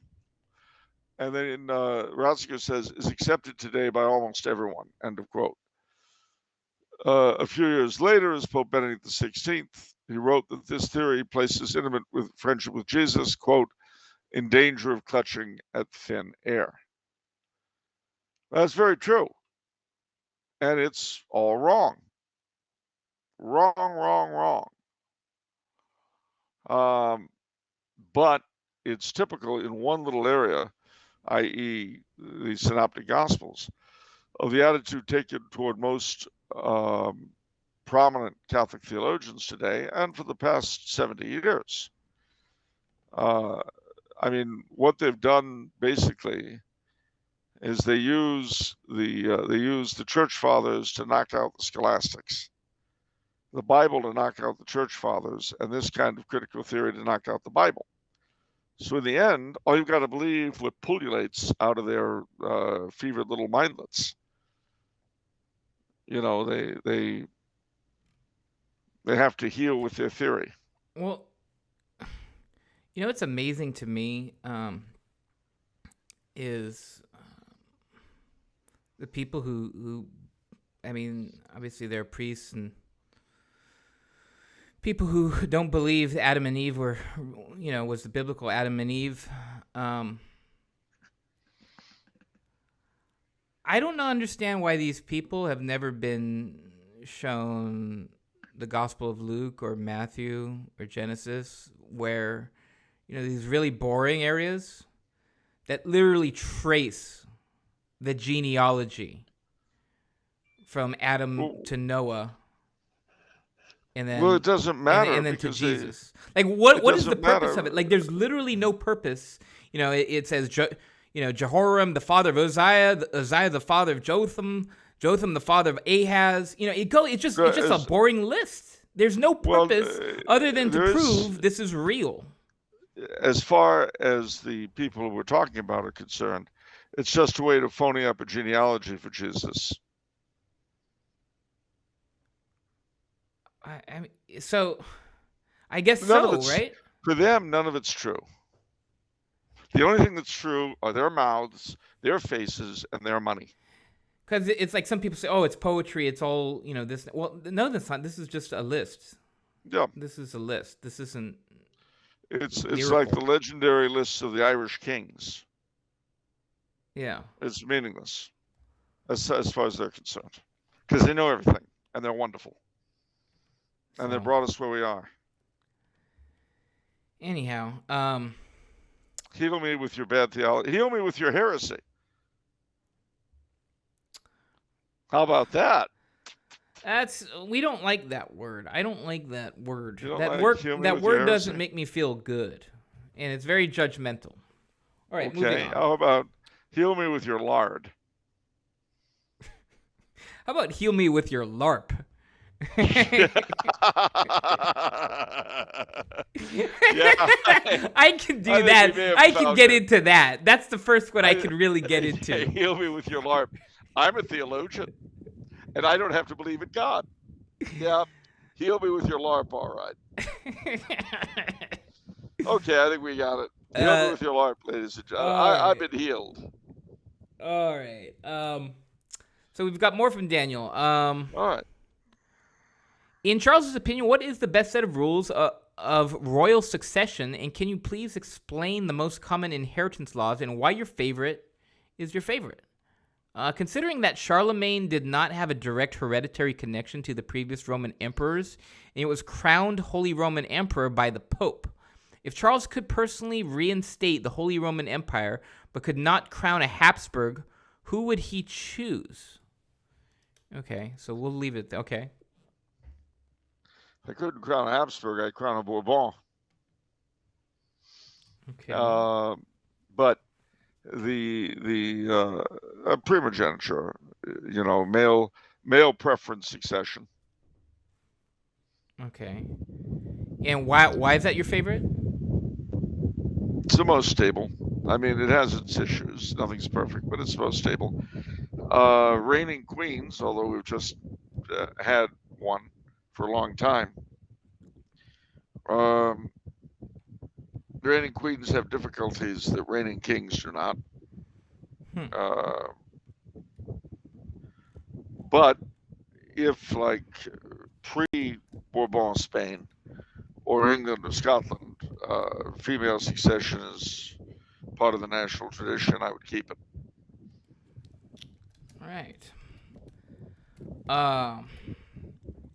And then Ratzinger says, is accepted today by almost everyone, end of quote. A few years later, as Pope Benedict XVI, he wrote that this theory places intimate friendship with Jesus, quote, in danger of clutching at thin air. That's very true. And it's all wrong. Wrong. But it's typical in one little area, i.e. the Synoptic Gospels, of the attitude taken toward most prominent Catholic theologians today and for the past 70 years. What they've done basically is they use the church fathers to knock out the scholastics, the Bible to knock out the church fathers, and this kind of critical theory to knock out the Bible. So in the end, all you've got to believe what pullulates out of their fevered little mindlets. They have to heal with their theory. Well, what's amazing to me is the people who, obviously they're priests and people who don't believe Adam and Eve were, was the biblical Adam and Eve. I don't understand why these people have never been shown the Gospel of Luke or Matthew or Genesis, where, these really boring areas that literally trace the genealogy from Adam to Noah. And then, it doesn't matter. And then to Jesus. What is the purpose of it? There's literally no purpose. It says, Jehoram, the father of Uzziah, the father of Jotham, the father of Ahaz. It's just a boring list. There's no purpose other than to prove this is real. As far as the people we're talking about are concerned, it's just a way to phony up a genealogy for Jesus. I guess right? For them, none of it's true. The only thing that's true are their mouths, their faces, and their money. Because it's like some people say, oh, it's poetry, it's all, this. Well, no, that's not. This is just a list. Yeah. This is a list. This isn't. It's like the legendary lists of the Irish kings. Yeah. It's meaningless as far as they're concerned. Because they know everything, and they're wonderful. And they brought us where we are. Anyhow, heal me with your bad theology. Heal me with your heresy. How about that? We don't like that word. I don't like that word. That word doesn't make me feel good, and it's very judgmental. All right, moving on. How about heal me with your lard? How about heal me with your LARP? Yeah. I can do that. I can get into that. That's the first one I can really get into. Heal me with your LARP. I'm a theologian, and I don't have to believe in God. Yeah, heal me with your LARP, all right. Okay, I think we got it. Heal me with your LARP, ladies and gentlemen. I've been healed. All right. So we've got more from Daniel. All right. In Charles's opinion, what is the best set of rules of royal succession, and can you please explain the most common inheritance laws and why your favorite is your favorite? Considering that Charlemagne did not have a direct hereditary connection to the previous Roman emperors, and it was crowned Holy Roman Emperor by the Pope, if Charles could personally reinstate the Holy Roman Empire but could not crown a Habsburg, who would he choose? Okay, so we'll leave it. Okay. If I couldn't crown a Habsburg, I'd crown a Bourbon. Okay. But the primogeniture, male preference succession. Okay. And why is that your favorite? It's the most stable. I mean, it has its issues. Nothing's perfect, but it's the most stable. Reigning queens, although we've just had one for a long time, Um, reigning queens have difficulties that reigning kings do not. Uh, but if, like, pre-Bourbon Spain or England or Scotland, female succession is part of the national tradition, I would keep it. All right. All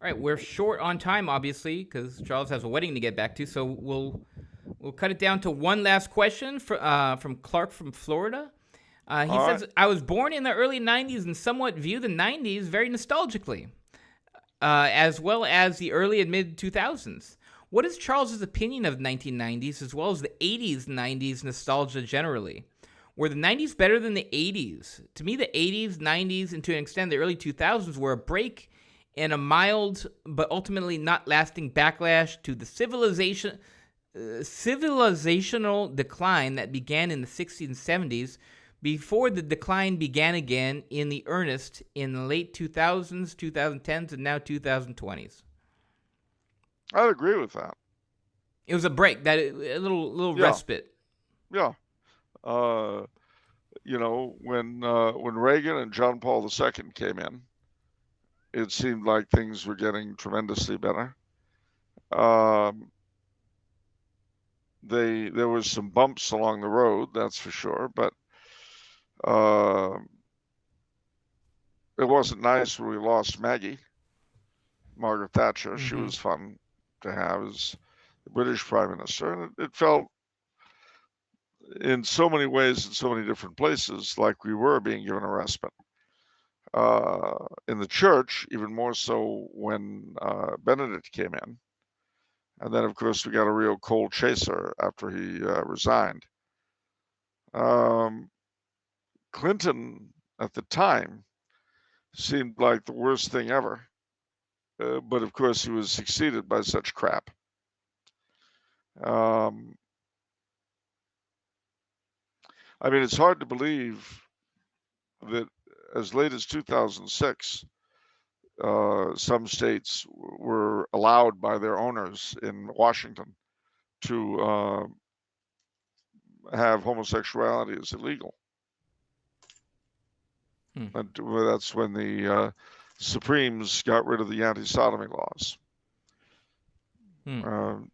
right, we're short on time, obviously, because Charles has a wedding to get back to. So we'll cut it down to one last question from Clark from Florida. He says, I was born in the early 90s and somewhat view the 90s very nostalgically, as well as the early and mid 2000s. What is Charles's opinion of 1990s as well as the 80s, 90s nostalgia generally? Were the 90s better than the 80s? To me, the 80s, 90s, and to an extent the early 2000s were a break and a mild but ultimately not lasting backlash to the civilizational decline that began in the 60s and 70s before the decline began again in the earnest in the late 2000s, 2010s, and now 2020s. I'd agree with that. It was a break, a little respite. Yeah. When Reagan and John Paul II came in, it seemed like things were getting tremendously better. There was some bumps along the road, that's for sure, but it wasn't nice when we lost Margaret Thatcher. Mm-hmm. She was fun to have as the British Prime Minister, and it felt in so many ways, in so many different places, like we were being given a respite. In the church, even more so when Benedict came in. And then, of course, we got a real cold chaser after he resigned. Clinton, at the time, seemed like the worst thing ever. But, of course, he was succeeded by such crap. I mean, it's hard to believe that as late as 2006, some states were allowed by their owners in Washington to have homosexuality as illegal. And that's when the Supremes got rid of the anti-sodomy laws. And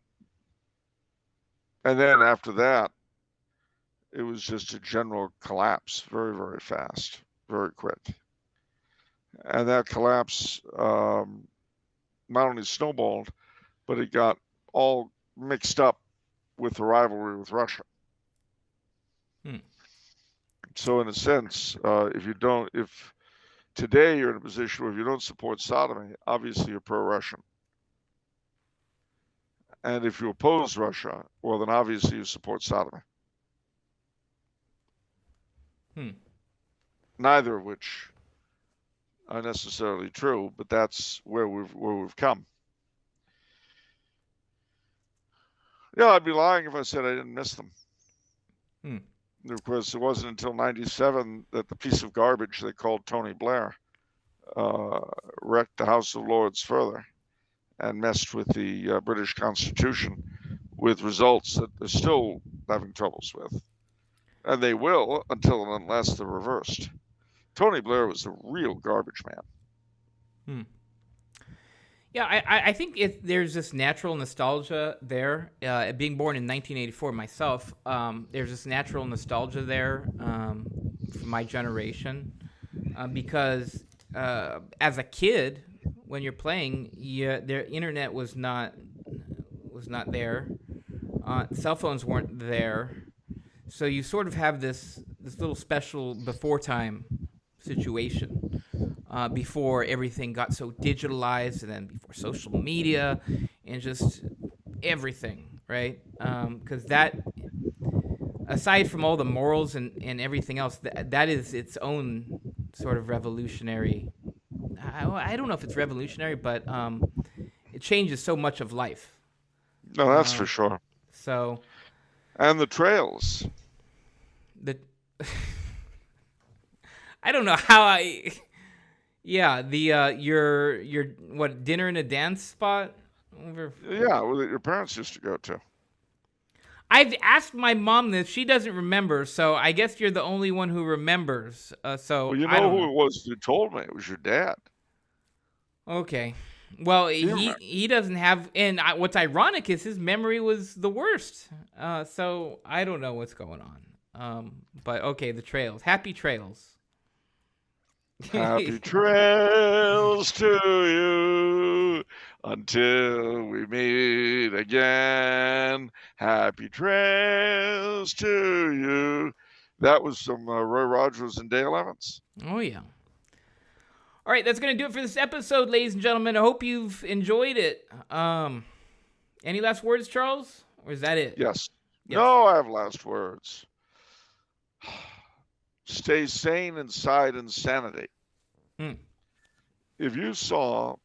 then after that, it was just a general collapse, very, very fast, very quick. And that collapse not only snowballed, but it got all mixed up with the rivalry with Russia. So in a sense, if today you're in a position where if you don't support sodomy, obviously you're pro-Russian. And if you oppose Russia, well, then obviously you support sodomy. Neither of which are necessarily true, but that's where we've come. Yeah, I'd be lying if I said I didn't miss them. Of course, it wasn't until '97 that the piece of garbage they called Tony Blair wrecked the House of Lords further and messed with the British Constitution with results that they're still having troubles with. And they will until and unless they're reversed. Tony Blair was a real garbage man. Yeah, I think there's this natural nostalgia there. Being born in 1984 myself, there's this natural nostalgia there for my generation because as a kid, when you're playing, their internet was not there. Cell phones weren't there. So you sort of have this little special before time situation before everything got so digitalized, and then before social media and just everything, right? Because that, aside from all the morals and everything else, that is its own sort of revolutionary. I don't know if it's revolutionary, but it changes so much of life. No, that's for sure. So. And the trails. I don't know how your what, dinner and a dance spot? Yeah, well, that your parents used to go to. I've asked my mom this. She doesn't remember, so I guess you're the only one who remembers. So Well, you I know don't who know. it was who told me? It was your dad. Okay. Well, You he remember. he doesn't have, and what's ironic is his memory was the worst. So I don't know what's going on. But okay, the trails. Happy trails. Happy trails to you until we meet again. Happy trails to you. That was some Roy Rogers and Dale Evans. Oh yeah. All right, that's gonna do it for this episode, ladies and gentlemen. I hope you've enjoyed it. Any last words, Charles, or is that it? Yes. Yes. No, I have last words. Stay sane inside insanity. If you saw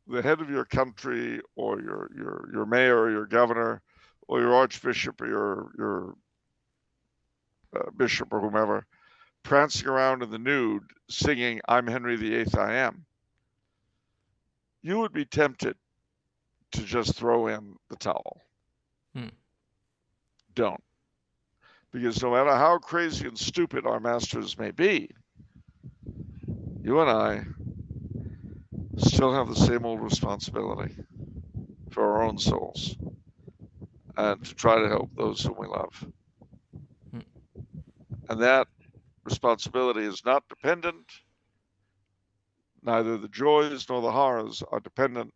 the head of your country or your mayor or your governor or your archbishop or your bishop or whomever prancing around in the nude singing I'm Henry VIII I am, you would be tempted to just throw in the towel. Don't. Because no matter how crazy and stupid our masters may be, you and I still have the same old responsibility for our own souls and to try to help those whom we love. And that responsibility is not dependent, neither the joys nor the horrors are dependent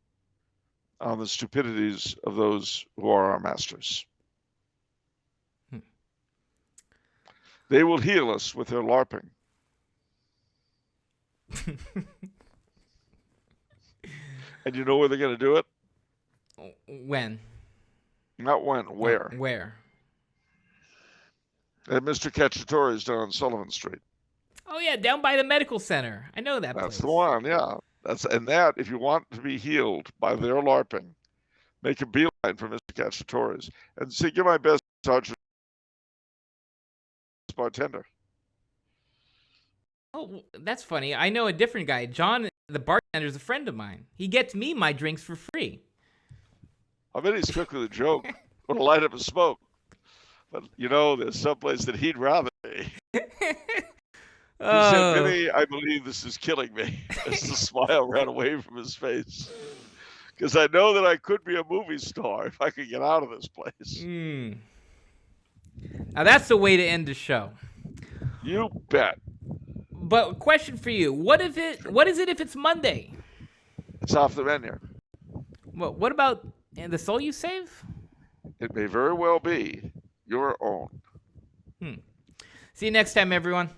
on the stupidities of those who are our masters. They will heal us with their LARPing. And you know where they're going to do it? When? Not when, where? Where? At Mr. Cacciatore's down on Sullivan Street. Oh yeah, down by the medical center. I know that That's place. the one, yeah. That, if you want to be healed by their LARPing, make a beeline for Mr. Cacciatore's and say, give my best Sergeant bartender. Oh, that's funny. I know a different guy. John, the bartender, is a friend of mine. He gets me my drinks for free. I bet he's quick with a joke. Want to light up a smoke. But, there's someplace that he'd rather be. He said, Vinny, I believe this is killing me. As the smile ran away from his face. Because I know that I could be a movie star if I could get out of this place. Now that's the way to end the show. You bet. But question for you: what is it if it's Monday? It's off the menu. Well, what about the soul you save? It may very well be your own. See you next time, everyone.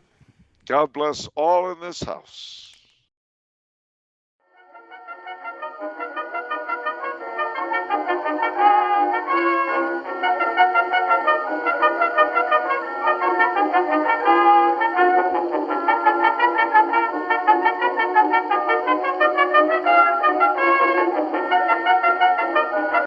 God bless all in this house.